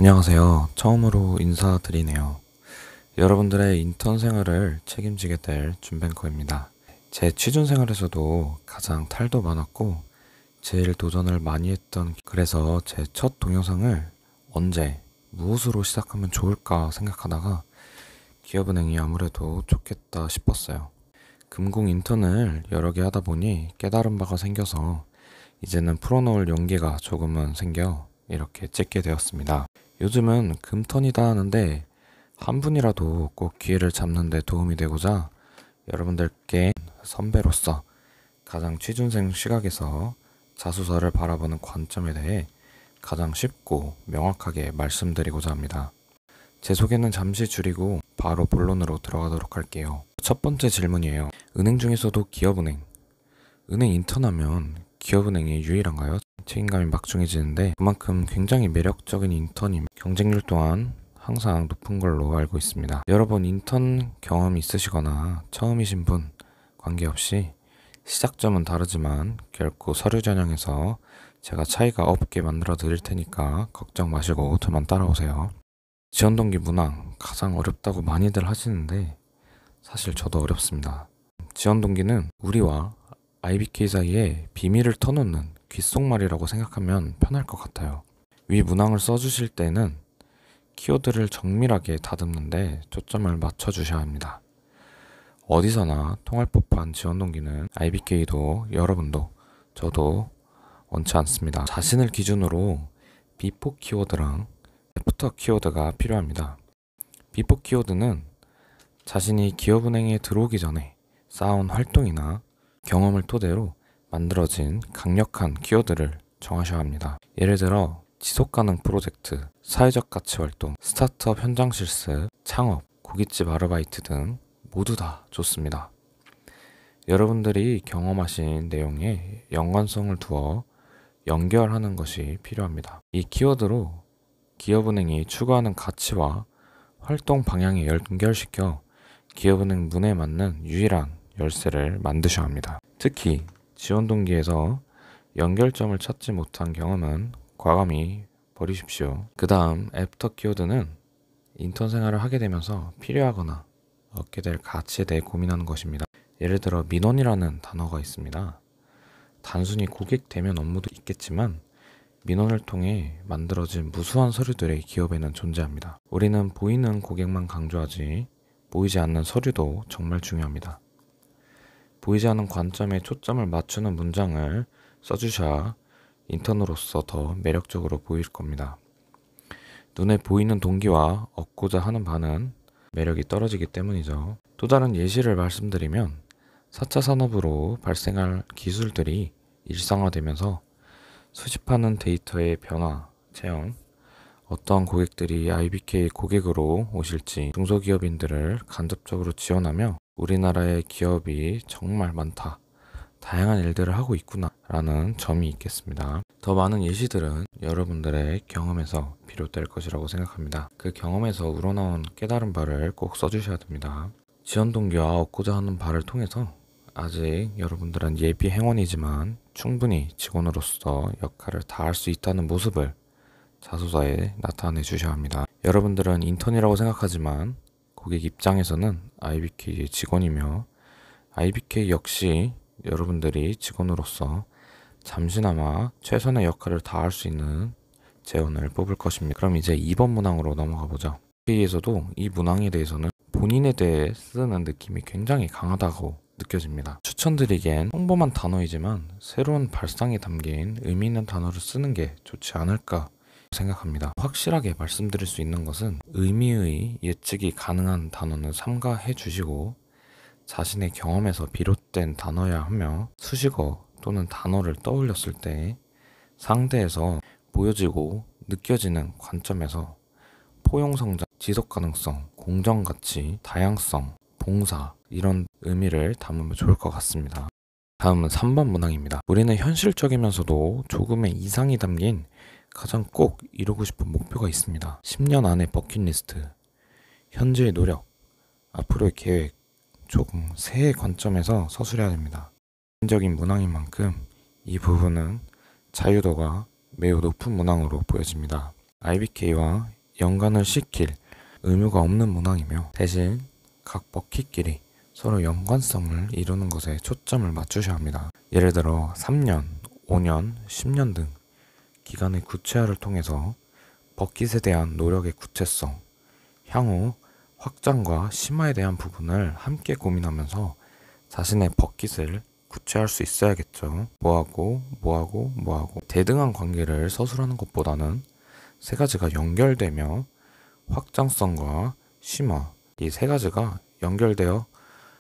안녕하세요. 처음으로 인사드리네요. 여러분들의 인턴 생활을 책임지게 될 준뱅커입니다. 제 취준 생활에서도 가장 탈도 많았고 제일 도전을 많이 했던, 그래서 제 첫 동영상을 언제 무엇으로 시작하면 좋을까 생각하다가 기업은행이 아무래도 좋겠다 싶었어요. 금공 인턴을 여러 개 하다 보니 깨달은 바가 생겨서 이제는 풀어놓을 용기가 조금은 생겨 이렇게 찍게 되었습니다. 요즘은 금턴이다 하는데 한 분이라도 꼭 기회를 잡는 데 도움이 되고자 여러분들께 선배로서 가장 취준생 시각에서 자소서를 바라보는 관점에 대해 가장 쉽고 명확하게 말씀드리고자 합니다. 제 소개는 잠시 줄이고 바로 본론으로 들어가도록 할게요. 첫 번째 질문이에요. 은행 중에서도 기업은행, 은행 인턴하면 기업은행이 유일한가요? 책임감이 막중해지는데 그만큼 굉장히 매력적인 인턴임, 경쟁률 또한 항상 높은 걸로 알고 있습니다. 여러분 인턴 경험이 있으시거나 처음이신 분 관계없이 시작점은 다르지만 결코 서류 전형에서 제가 차이가 없게 만들어 드릴 테니까 걱정 마시고 저만 따라오세요. 지원동기 문항 가장 어렵다고 많이들 하시는데 사실 저도 어렵습니다. 지원동기는 우리와 IBK 사이에 비밀을 터놓는 귓속말이라고 생각하면 편할 것 같아요. 위 문항을 써주실 때는 키워드를 정밀하게 다듬는데 초점을 맞춰주셔야 합니다. 어디서나 통할 법한 지원동기는 IBK도 여러분도 저도 원치 않습니다. 자신을 기준으로 비포 키워드랑 애프터 키워드가 필요합니다. 비포 키워드는 자신이 기업은행에 들어오기 전에 쌓아온 활동이나 경험을 토대로 만들어진 강력한 키워드를 정하셔야 합니다. 예를 들어 지속가능 프로젝트, 사회적 가치 활동, 스타트업 현장 실습, 창업, 고깃집 아르바이트 등 모두 다 좋습니다. 여러분들이 경험하신 내용에 연관성을 두어 연결하는 것이 필요합니다. 이 키워드로 기업은행이 추구하는 가치와 활동 방향에 연결시켜 기업은행 문에 맞는 유일한 열쇠를 만드셔야 합니다. 특히 지원 동기에서 연결점을 찾지 못한 경험은 과감히 버리십시오. 그 다음 애프터 키워드는 인턴 생활을 하게 되면서 필요하거나 얻게 될 가치에 대해 고민하는 것입니다. 예를 들어 민원이라는 단어가 있습니다. 단순히 고객 대면 업무도 있겠지만 민원을 통해 만들어진 무수한 서류들이 기업에는 존재합니다. 우리는 보이는 고객만 강조하지 보이지 않는 서류도 정말 중요합니다. 보이지 않는 관점에 초점을 맞추는 문장을 써주셔야 인턴으로서 더 매력적으로 보일 겁니다. 눈에 보이는 동기와 얻고자 하는 바는 매력이 떨어지기 때문이죠. 또 다른 예시를 말씀드리면 4차 산업으로 발생할 기술들이 일상화되면서 수집하는 데이터의 변화, 체험, 어떤 고객들이 IBK 고객으로 오실지 중소기업인들을 간접적으로 지원하며 우리나라의 기업이 정말 많다, 다양한 일들을 하고 있구나 라는 점이 있겠습니다. 더 많은 예시들은 여러분들의 경험에서 비롯될 것이라고 생각합니다. 그 경험에서 우러나온 깨달은 바를 꼭 써주셔야 됩니다. 지원 동기와 얻고자 하는 바를 통해서 아직 여러분들은 예비 행원이지만 충분히 직원으로서 역할을 다할 수 있다는 모습을 자소서에 나타내 주셔야 합니다. 여러분들은 인턴이라고 생각하지만 고객 입장에서는 IBK의 직원이며 IBK 역시 여러분들이 직원으로서 잠시나마 최선의 역할을 다할 수 있는 재원을 뽑을 것입니다. 그럼 이제 2번 문항으로 넘어가 보죠. IBK에서도 이 문항에 대해서는 본인에 대해 쓰는 느낌이 굉장히 강하다고 느껴집니다. 추천드리기엔 평범한 단어이지만 새로운 발상이 담긴 의미 있는 단어를 쓰는 게 좋지 않을까 생각합니다. 확실하게 말씀드릴 수 있는 것은 의미의 예측이 가능한 단어는 삼가해 주시고 자신의 경험에서 비롯된 단어야 하며 수식어 또는 단어를 떠올렸을 때 상대에서 보여지고 느껴지는 관점에서 포용성장, 지속가능성, 공정가치, 다양성, 봉사 이런 의미를 담으면 좋을 것 같습니다. 다음은 3번 문항입니다. 우리는 현실적이면서도 조금의 이상이 담긴 가장 꼭 이루고 싶은 목표가 있습니다. 10년 안의 버킷리스트, 현재의 노력, 앞으로의 계획, 조금 새해 관점에서 서술해야 됩니다. 개인적인 문항인 만큼 이 부분은 자유도가 매우 높은 문항으로 보여집니다. IBK와 연관을 시킬 의무가 없는 문항이며 대신 각 버킷끼리 서로 연관성을 이루는 것에 초점을 맞추셔야 합니다. 예를 들어 3년, 5년, 10년 등 기간의 구체화를 통해서 버킷에 대한 노력의 구체성, 향후 확장과 심화에 대한 부분을 함께 고민하면서 자신의 버킷을 구체화할 수 있어야겠죠. 뭐하고 대등한 관계를 서술하는 것보다는 세 가지가 연결되며 확장성과 심화, 이 세 가지가 연결되어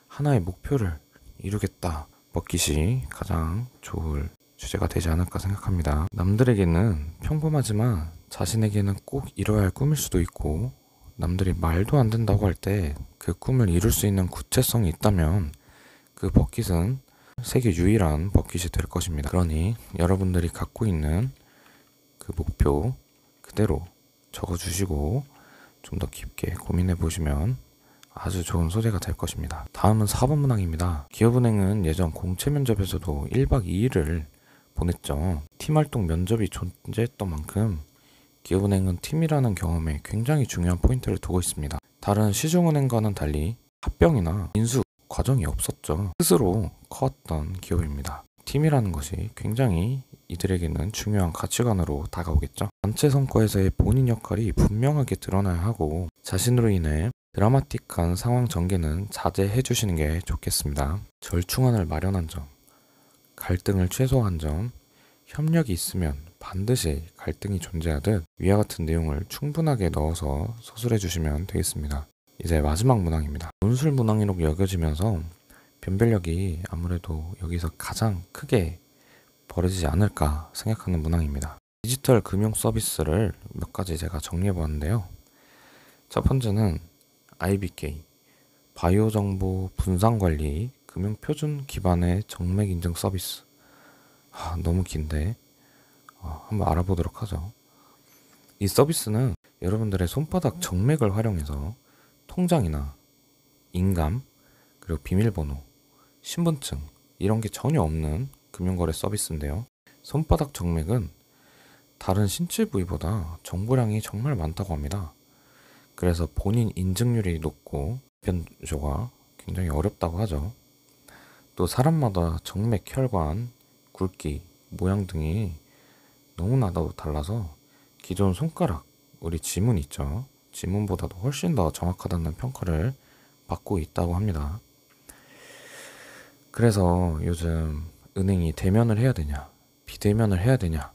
하나의 목표를 이루겠다. 버킷이 가장 좋을 주제가 되지 않을까 생각합니다. 남들에게는 평범하지만 자신에게는 꼭 이뤄야 할 꿈일 수도 있고, 남들이 말도 안 된다고 할 때 그 꿈을 이룰 수 있는 구체성이 있다면 그 버킷은 세계 유일한 버킷이 될 것입니다. 그러니 여러분들이 갖고 있는 그 목표 그대로 적어주시고 좀 더 깊게 고민해 보시면 아주 좋은 소재가 될 것입니다. 다음은 4번 문항입니다. 기업은행은 예전 공채 면접에서도 1박 2일을 보냈죠. 팀활동 면접이 존재했던 만큼 기업은행은 팀이라는 경험에 굉장히 중요한 포인트를 두고 있습니다. 다른 시중은행과는 달리 합병이나 인수 과정이 없었죠. 스스로 커왔던 기업입니다. 팀이라는 것이 굉장히 이들에게는 중요한 가치관으로 다가오겠죠. 단체 성과에서의 본인 역할이 분명하게 드러나야 하고 자신으로 인해 드라마틱한 상황 전개는 자제해 주시는 게 좋겠습니다. 절충안을 마련한 점, 갈등을 최소화한 점, 협력이 있으면 반드시 갈등이 존재하듯 위와 같은 내용을 충분하게 넣어서 서술해 주시면 되겠습니다. 이제 마지막 문항입니다. 논술 문항으로 여겨지면서 변별력이 아무래도 여기서 가장 크게 벌어지지 않을까 생각하는 문항입니다. 디지털 금융 서비스를 몇 가지 제가 정리해 보았는데요. 첫 번째는 IBK, 바이오 정보 분산 관리 금융 표준 기반의 정맥 인증 서비스. 너무 긴데 한번 알아보도록 하죠. 이 서비스는 여러분들의 손바닥 정맥을 활용해서 통장이나 인감, 그리고 비밀번호, 신분증 이런 게 전혀 없는 금융거래 서비스인데요. 손바닥 정맥은 다른 신체 부위보다 정보량이 정말 많다고 합니다. 그래서 본인 인증률이 높고 변조가 굉장히 어렵다고 하죠. 또 사람마다 정맥, 혈관, 굵기, 모양 등이 너무나도 달라서 기존 손가락, 우리 지문 있죠? 지문보다도 훨씬 더 정확하다는 평가를 받고 있다고 합니다. 그래서 요즘 은행이 대면을 해야 되냐, 비대면을 해야 되냐,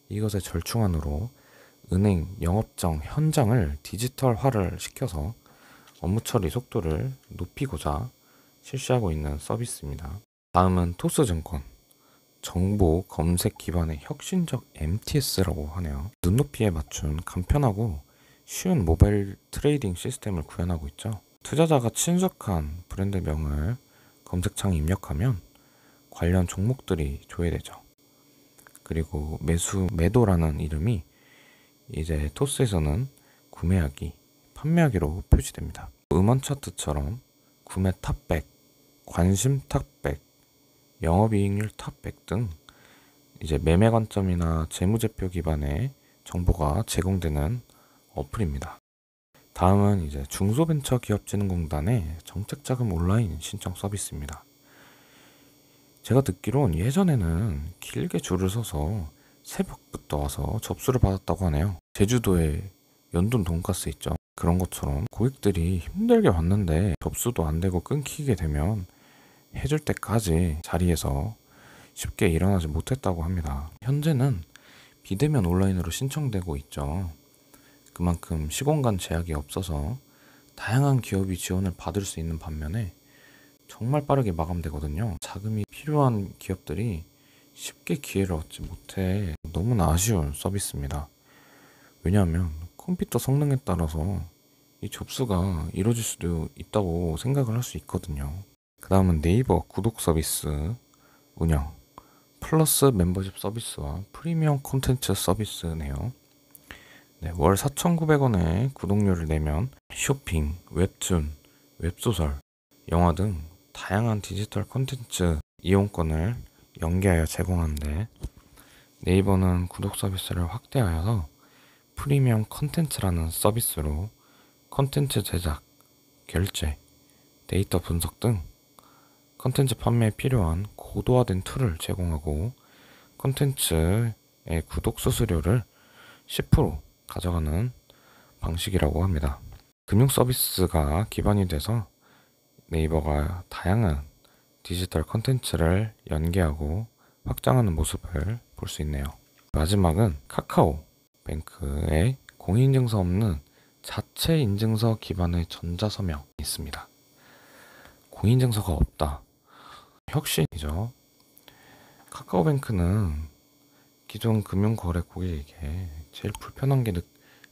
이것의 절충안으로 은행 영업장 현장을 디지털화를 시켜서 업무 처리 속도를 높이고자 실시하고 있는 서비스입니다. 다음은 토스증권, 정보 검색 기반의 혁신적 MTS라고 하네요. 눈높이에 맞춘 간편하고 쉬운 모바일 트레이딩 시스템을 구현하고 있죠. 투자자가 친숙한 브랜드명을 검색창에 입력하면 관련 종목들이 조회되죠. 그리고 매도라는 이름이 이제 토스에서는 구매하기, 판매하기로 표시됩니다. 음원 차트처럼 구매 탑100, 관심 탑100, 영업이익률 탑100 등 이제 매매 관점이나 재무제표 기반의 정보가 제공되는 어플입니다. 다음은 이제 중소벤처기업진흥공단의 정책자금 온라인 신청 서비스입니다. 제가 듣기론 예전에는 길게 줄을 서서 새벽부터 와서 접수를 받았다고 하네요. 제주도에 연돈 돈가스 있죠. 그런 것처럼 고객들이 힘들게 왔는데 접수도 안 되고 끊기게 되면 해줄 때까지 자리에서 쉽게 일어나지 못했다고 합니다. 현재는 비대면 온라인으로 신청되고 있죠. 그만큼 시공간 제약이 없어서 다양한 기업이 지원을 받을 수 있는 반면에 정말 빠르게 마감되거든요. 자금이 필요한 기업들이 쉽게 기회를 얻지 못해 너무나 아쉬운 서비스입니다. 왜냐하면 컴퓨터 성능에 따라서 이 접수가 이루어질 수도 있다고 생각을 할 수 있거든요. 그 다음은 네이버 구독 서비스 운영, 플러스 멤버십 서비스와 프리미엄 콘텐츠 서비스네요. 월 4,900원의 구독료를 내면 쇼핑, 웹툰, 웹소설, 영화 등 다양한 디지털 콘텐츠 이용권을 연계하여 제공하는데 네이버는 구독 서비스를 확대하여서 프리미엄 컨텐츠라는 서비스로 컨텐츠 제작, 결제, 데이터 분석 등 컨텐츠 판매에 필요한 고도화된 툴을 제공하고 컨텐츠의 구독 수수료를 10% 가져가는 방식이라고 합니다. 금융 서비스가 기반이 돼서 네이버가 다양한 디지털 컨텐츠를 연계하고 확장하는 모습을 볼 수 있네요. 마지막은 카카오뱅크의 공인인증서 없는 자체 인증서 기반의 전자서명이 있습니다. 공인인증서가 없다. 혁신이죠. 카카오뱅크는 기존 금융거래 고객에게 제일 불편한 게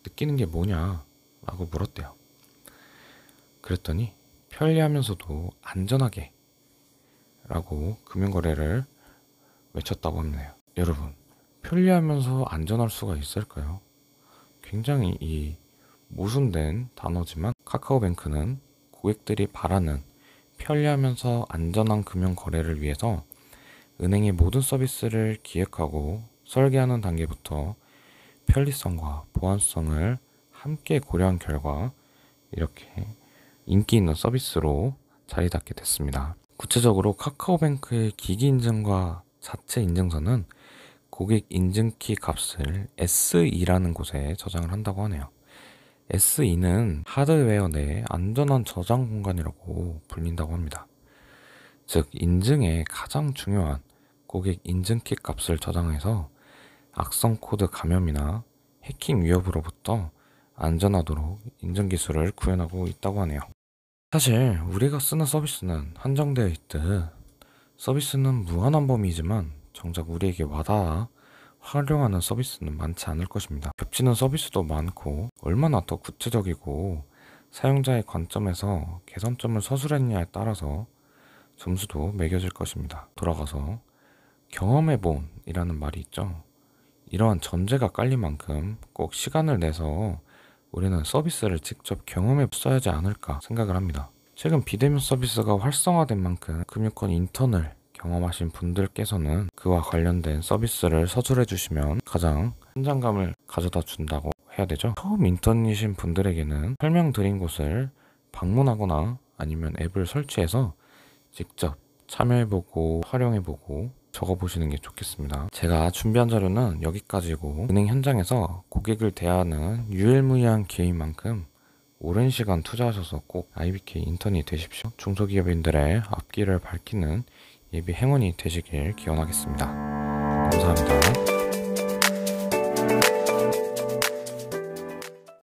느끼는 게 뭐냐 라고 물었대요. 그랬더니 편리하면서도 안전하게 라고 금융거래를 외쳤다고 합니다. 여러분, 편리하면서 안전할 수가 있을까요? 굉장히 이 모순된 단어지만 카카오뱅크는 고객들이 바라는 편리하면서 안전한 금융거래를 위해서 은행의 모든 서비스를 기획하고 설계하는 단계부터 편리성과 보안성을 함께 고려한 결과 이렇게 인기 있는 서비스로 자리 잡게 됐습니다. 구체적으로 카카오뱅크의 기기 인증과 자체 인증서는 고객 인증키 값을 S2라는 곳에 저장을 한다고 하네요. S2는 하드웨어 내 안전한 저장 공간이라고 불린다고 합니다. 즉, 인증의 가장 중요한 고객 인증키 값을 저장해서 악성 코드 감염이나 해킹 위협으로부터 안전하도록 인증 기술을 구현하고 있다고 하네요. 사실 우리가 쓰는 서비스는 한정되어 있듯 서비스는 무한한 범위이지만 정작 우리에게 와닿아 활용하는 서비스는 많지 않을 것입니다. 겹치는 서비스도 많고 얼마나 더 구체적이고 사용자의 관점에서 개선점을 서술했냐에 따라서 점수도 매겨질 것입니다. 돌아가서 경험해본 이라는 말이 있죠. 이러한 전제가 깔린 만큼 꼭 시간을 내서 우리는 서비스를 직접 경험해 써야지 않을까 생각을 합니다. 최근 비대면 서비스가 활성화된 만큼 금융권 인턴을 경험하신 분들께서는 그와 관련된 서비스를 서술해 주시면 가장 현장감을 가져다 준다고 해야 되죠. 처음 인턴이신 분들에게는 설명드린 곳을 방문하거나 아니면 앱을 설치해서 직접 참여해보고 활용해보고 적어보시는 게 좋겠습니다. 제가 준비한 자료는 여기까지고 은행 현장에서 고객을 대하는 유일무이한 기회인 만큼 오랜 시간 투자하셔서 꼭 IBK 인턴이 되십시오. 중소기업인들의 앞길을 밝히는 예비 행운이 되시길 기원하겠습니다. 감사합니다.